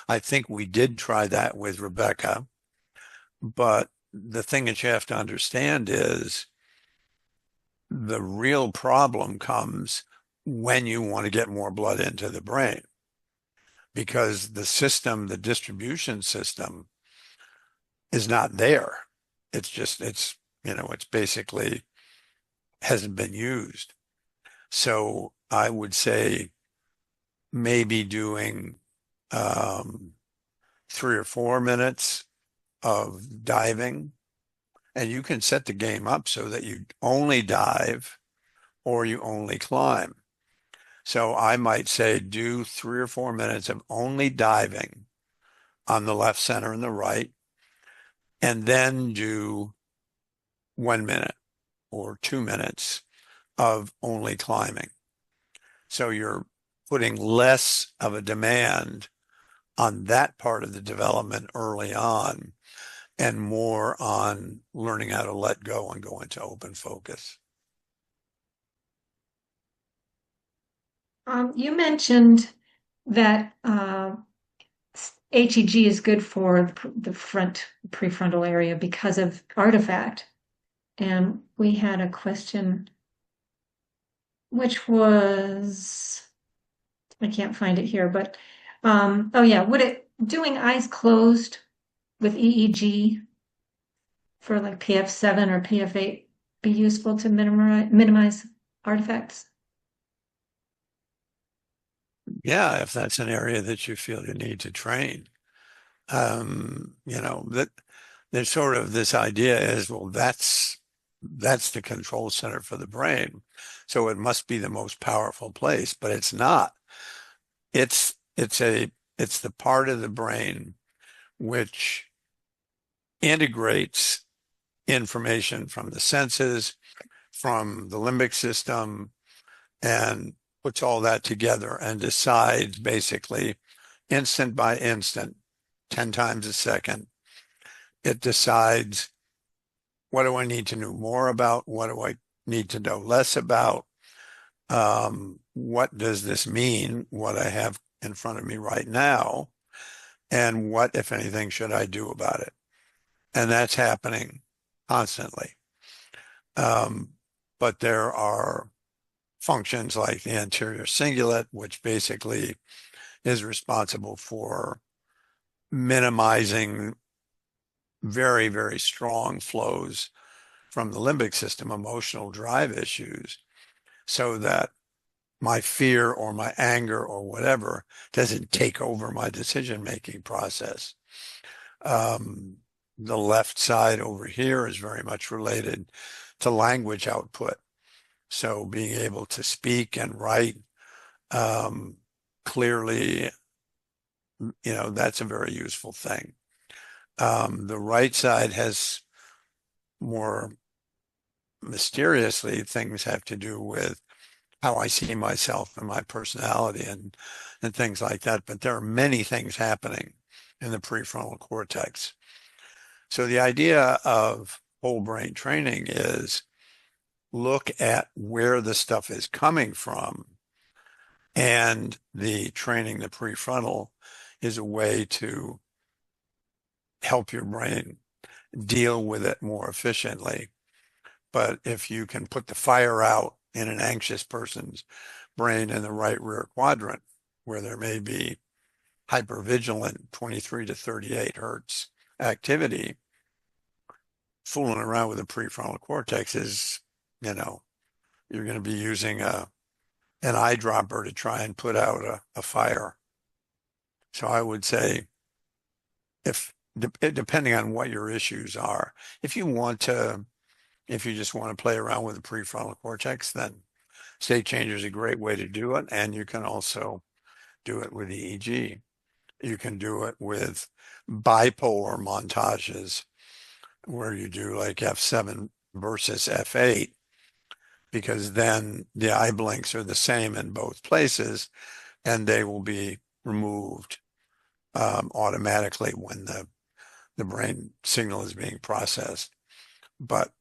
I think we did try that with Rebecca, but the thing that you have to understand is the real problem comes when you want to get more blood into the brain, because the distribution system is not there. It's basically hasn't been used. So I would say maybe doing 3 or 4 minutes of diving, and you can set the game up so that you only dive or you only climb. So I might say do 3 or 4 minutes of only diving on the left, center, and the right, and then do 1 minute or 2 minutes of only climbing. So you're putting less of a demand on that part of the development early on and more on learning how to let go and go into open focus. You mentioned that HEG is good for the front prefrontal area because of artifact. And we had a question, which was, I can't find it here, but oh yeah, doing eyes closed with EEG for like PF7 or PF8 be useful to minimize artifacts? yeah, if that's an area that you feel you need to train, that there's sort of this idea is, well, that's the control center for the brain. So it must be the most powerful place, but it's not. It's it's a it's the part of the brain which integrates information from the senses, from the limbic system, and puts all that together and decides basically instant by instant, 10 times a second. It decides, what do I need to know more about? What do I need to know less about? What does this mean, what I have in front of me right now? And what, if anything, should I do about it? And that's happening constantly. Um, but there are functions like the anterior cingulate, which basically is responsible for minimizing very, very strong flows from the limbic system, emotional drive issues, so that my fear or my anger or whatever doesn't take over my decision-making process. Um, the left side over here is very much related to language output. So being able to speak and write um, clearly, that's a very useful thing. The right side has more mysteriously things have to do with how I see myself and my personality and things like that. But there are many things happening in the prefrontal cortex. So the idea of whole brain training is look at where the stuff is coming from, and the training the prefrontal is a way to help your brain deal with it more efficiently. But if you can put the fire out in an anxious person's brain in the right rear quadrant, where there may be hypervigilant 23 to 38 hertz activity, fooling around with the prefrontal cortex is, you're going to be using an eyedropper to try and put out a fire. So I would say, if depending on what your issues are, if you just want to play around with the prefrontal cortex, then state changer is a great way to do it. And you can also do it with EEG. You can do it with bipolar montages where you do like F7 versus F8, because then the eye blinks are the same in both places and they will be removed automatically when the brain signal is being processed. But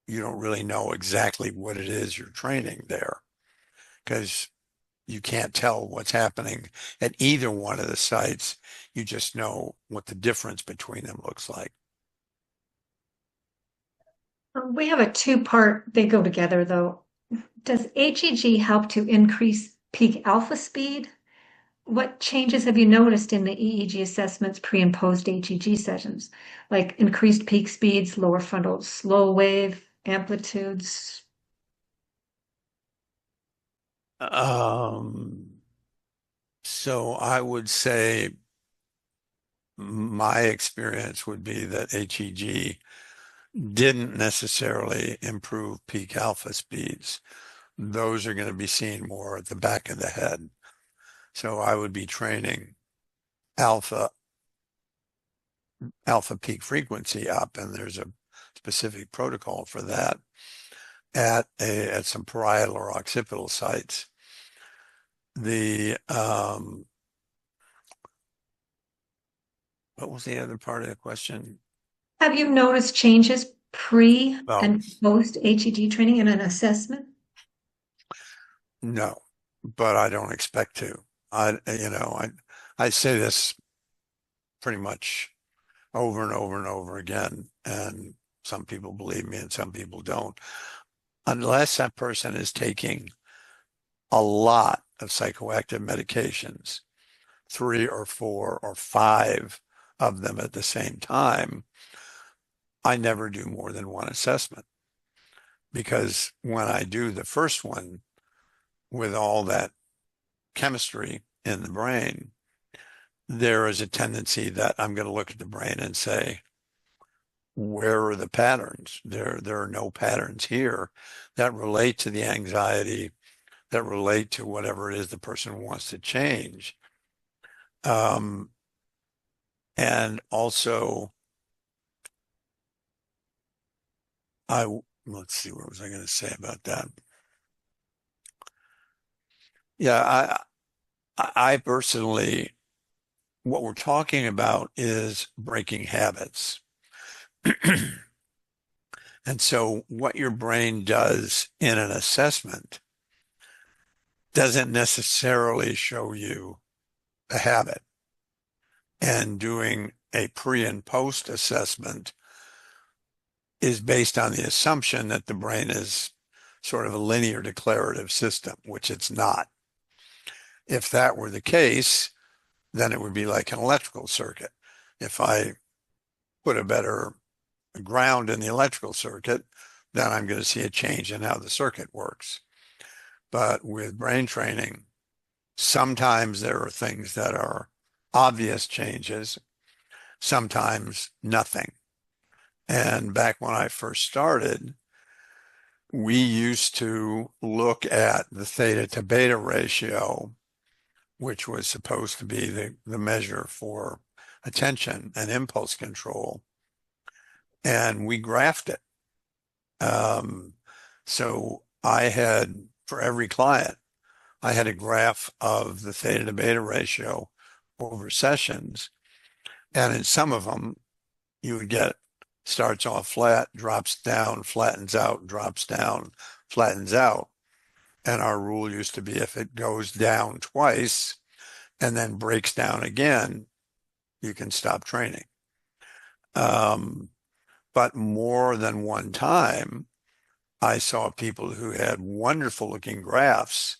you don't really know exactly what it is you're training there, because you can't tell what's happening at either one of the sites. You just know what the difference between them looks like. We have a two-part, they go together though. Does HEG help to increase peak alpha speed? What changes have you noticed in the EEG assessments pre and post HEG sessions? Like increased peak speeds, lower frontal slow wave amplitudes? So I would say my experience would be that HEG didn't necessarily improve peak alpha speeds. Those are going to be seen more at the back of the head. So I would be training alpha peak frequency up, and there's a specific protocol for that at some parietal or occipital sites. The what was the other part of the question? Have you noticed changes pre Well, and post HEG training in an assessment? no, but I don't expect to. I say this pretty much over and over and over again, and some people believe me and some people don't. Unless that person is taking a lot of psychoactive medications, 3 or 4 or 5 of them at the same time, I never do more than one assessment. Because when I do the first one with all that chemistry in the brain, there is a tendency that I'm going to look at the brain and say, where are the patterns? There are no patterns here that relate to the anxiety, that relate to whatever it is the person wants to change. And also, let's see, what was I going to say about that? Yeah, I personally, what we're talking about is breaking habits. And so what your brain does in an assessment doesn't necessarily show you a habit. And doing a pre and post assessment is based on the assumption that the brain is sort of a linear declarative system, which it's not. If that were the case, then it would be like an electrical circuit. If I put a better ground in the electrical circuit, then I'm going to see a change in how the circuit works. But with brain training, sometimes there are things that are obvious changes, sometimes nothing. And back when I first started, we used to look at the theta to beta ratio, which was supposed to be the measure for attention and impulse control. And we graphed it. So I had, for every client, I had a graph of the theta to beta ratio over sessions. And in some of them, you would get starts off flat, drops down, flattens out, drops down, flattens out. And our rule used to be if it goes down twice and then breaks down again, you can stop training. But more than one time, I saw people who had wonderful looking graphs,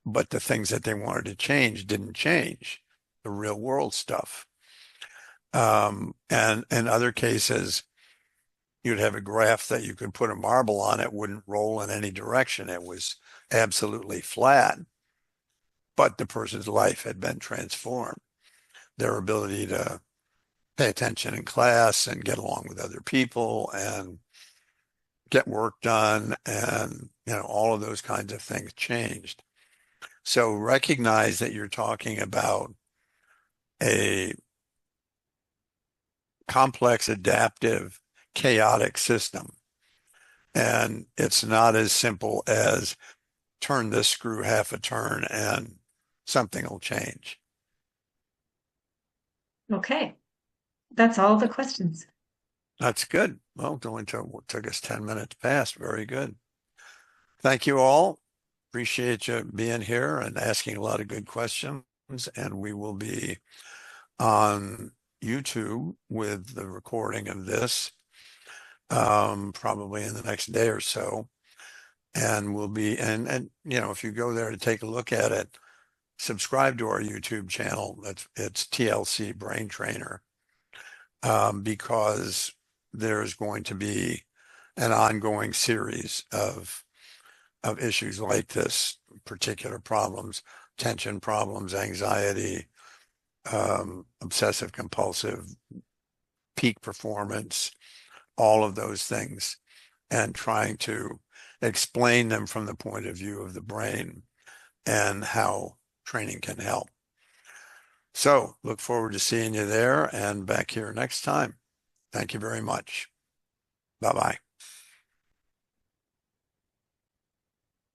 but the things that they wanted to change didn't change, the real world stuff. And in other cases, you'd have a graph that you could put a marble on, it wouldn't roll in any direction. It was absolutely flat, but the person's life had been transformed. Their ability to pay attention in class and get along with other people and get work done and, all of those kinds of things changed. So recognize that you're talking about a complex, adaptive, chaotic system. And it's not as simple as turn this screw half a turn and something will change. Okay. That's all the questions. That's good. Well, it only took us 10 minutes past. Very good. Thank you all. Appreciate you being here and asking a lot of good questions. And we will be on YouTube with the recording of this probably in the next day or so. And we'll be, and if you go there to take a look at it, subscribe to our YouTube channel. It's TLC Brain Trainer, because there's going to be an ongoing series of issues like this, particular problems, tension problems, anxiety, obsessive compulsive, peak performance, all of those things, and trying to explain them from the point of view of the brain and how training can help. So look forward to seeing you there and back here next time. Thank you very much. Bye-bye.